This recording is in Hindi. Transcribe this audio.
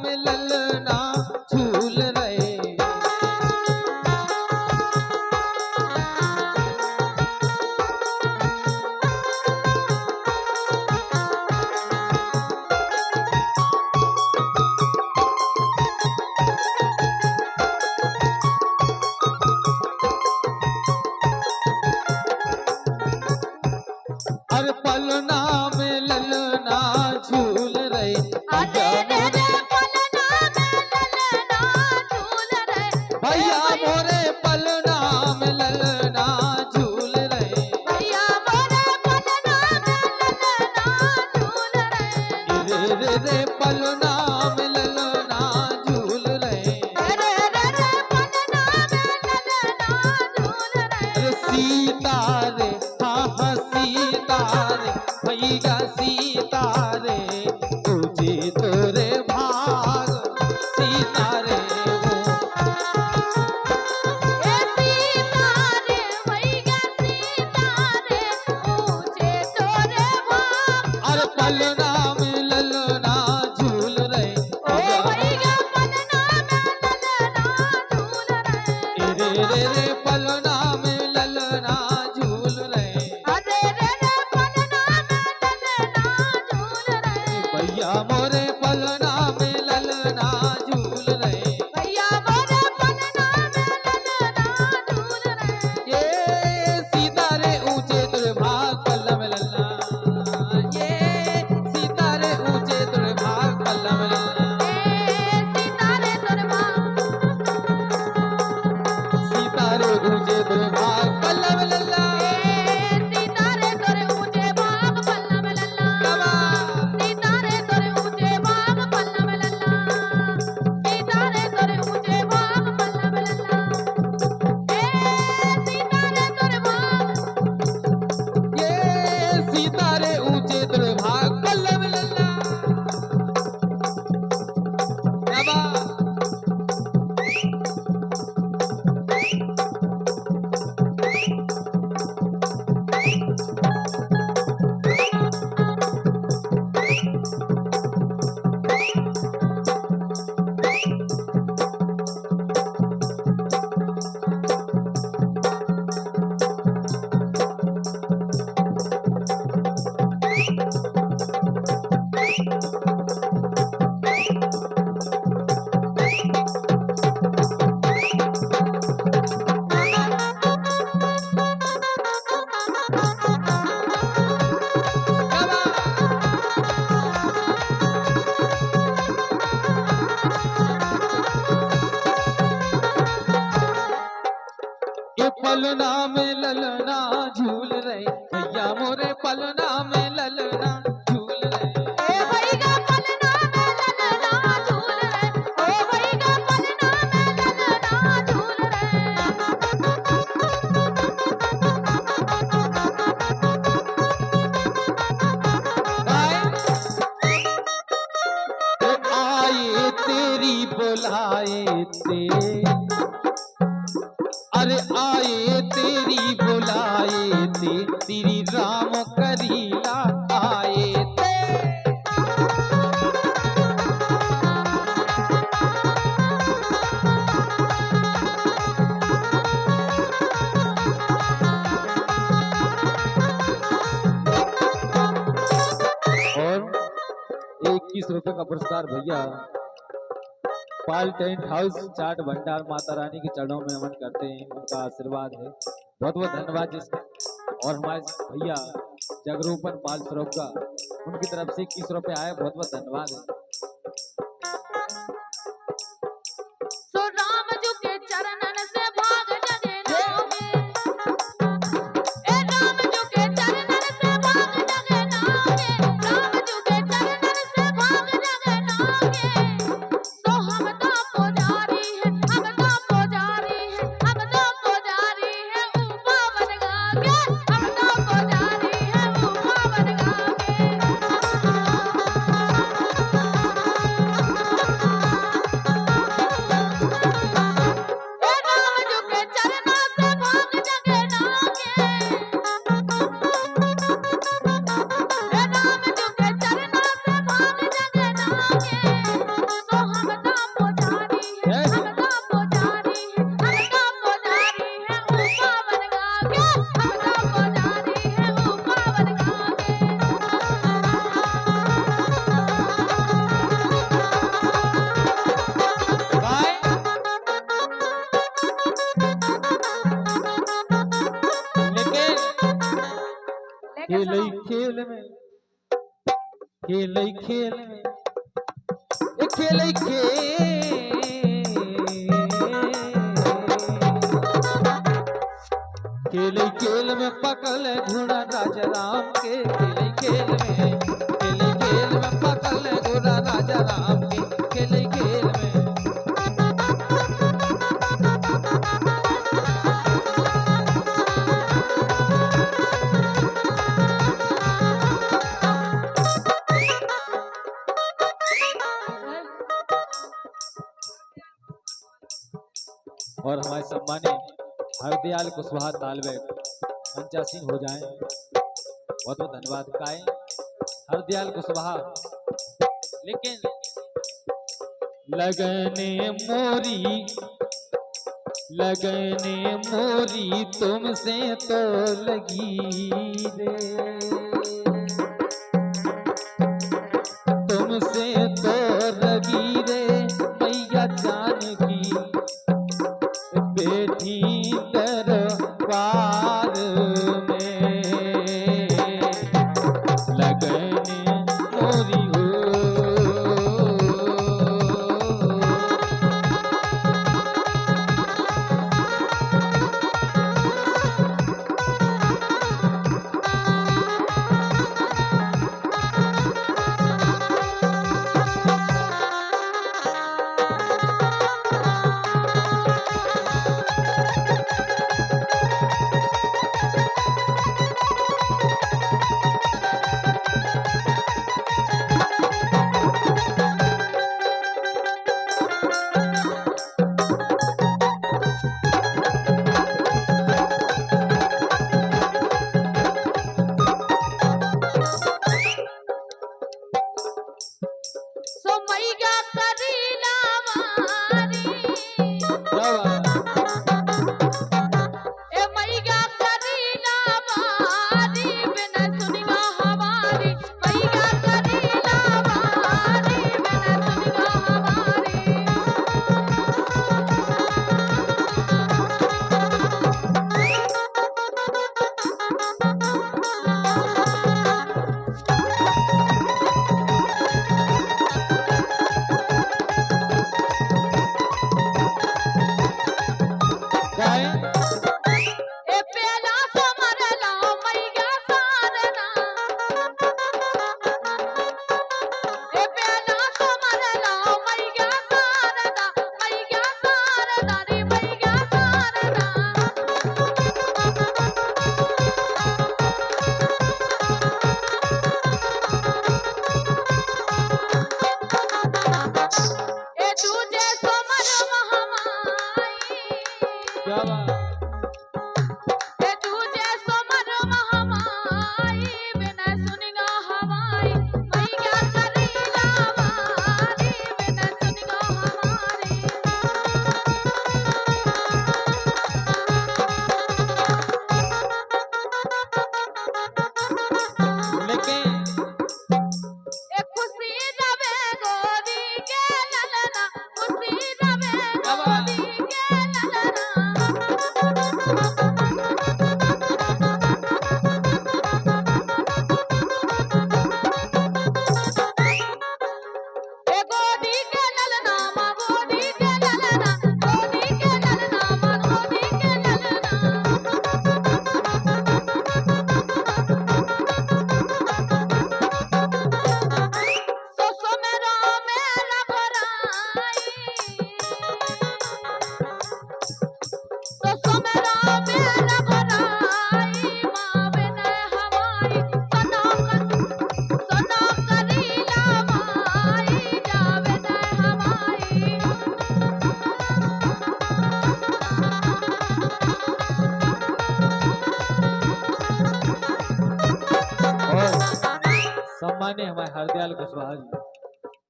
में ललना झूल रहे। अरे पलना में ललना झूल रहे। भैया मोरे पलना में ललना झूल रहे। भैया मोरे पलना में ललना झूल रहे। रे रे पलना में ललना झूल रहे। रे पलना में ललना झूल रहे। अरे सीता रे हाँ हाँ सीता रे भैया सीता रे तुझे तोरे भाग सीता रे वो। सीता रे भैया सीता रे मुझे तोरे भाग। अरे पलना में ललना झूल रहे। भैया पलना में ललना झूल रहे। रे पलना में ललना झूल रहे। रे पलना में ललना झूल रहे। भैया मोरे पलना में ललना झूल रहे। भैया मोरे पलना में ललना झूल रहे। ये सीता रे ऊंचे तुर भाग पल्ला में ललना। ये सीता रे ऊंचे तुर भाग पल्ला में ललना। सीता रे तोरे भाग। सीता रे ऊंचे तुर भाग पल्ला में ललना। सीता रे तोरे ऊंचे भाग पल्ला में लल्ला। सीता रे तोरे ऊंचे भाग पल्ला में लल्ला। सीता रे तोरे ऊंचे भाग पल्ला में लल्ला। सीता रे तोरे भाग। ये सीता रे ऊंचे तुर भाग पल्ला में ललना। ये पलना में ललना झूल रहे। भैया मोरे पलना में ललना झूल रहे। भैया पलना में ललना झूल रहे। भैया पलना में ललना झूल आए तेरी बुलाए ते। अरे आए तेरी बुलाए ते तेरी राम करीला आए ते। और 21 रुपए का पुरस्कार भैया पाल टेंट हाउस चाट भंडार माता रानी के चरणों में नमन करते हैं। उनका आशीर्वाद है। बहुत बहुत धन्यवाद जिसका। और हमारे भैया जगरूपन पाल स्वरूप का उनकी तरफ से 21 रुपए आए। बहुत बहुत धन्यवाद है। सो राम जी के चरणन से भाग जगे नावे। राम जी के चरणन से भाग जगे नावे। राम जी के चरणन से भाग जगे नावे। सो हम तो पुजारी है, हम तो पुजारी है, हम तो पुजारी है ऊपा बन गावे। हम तो पुजारी है ऊपा बन गावे। कैसा गाऊं? खेल में खेल खेल में ए खेल खेल में पकड़ घोड़ा राजा राम के खेल में पकड़ घोड़ा राजा राम के खेल में और हमारे सम्मानित हरदयाल कुशवाहा तालबे मंचासीन हो जाएं। बहुत बहुत धन्यवाद काए हरदयाल कुशवाहा। लेकिन लगने मोरी तुमसे तो लगी रे, तुमसे तो लगी रे मैया जान की बैठी दरबार में लगने मोरी हो। सो मैया करीला मारी ए मैया करीला मारी बिना सुनिगा हमारी मैया करीला मारी बिना सुनिगा हमारी ए प्याला समर लाओ मैया सारना ए प्याला समर लाओ मैया सारना रे मैया सारना ए तुझे समर महामाई क्या बात ए तुझे समर महामाई बिना सुनिगा हमारी मैया करीला मारी बिना सुनिगा हमारी लेकिन ए खुशी रवे गोदी के ललना खुशी रवे गोदी के ललना ए गोदी के ललना मां गोदी के ललना गोदी के ललना मां गोदी के ललना सो मेरा घराई सो मेरा घराई मां बिना हमारी सदा करीला माई जावे न हमारी और सम्मान्य हमारे हरदयाल कुशवाहा जी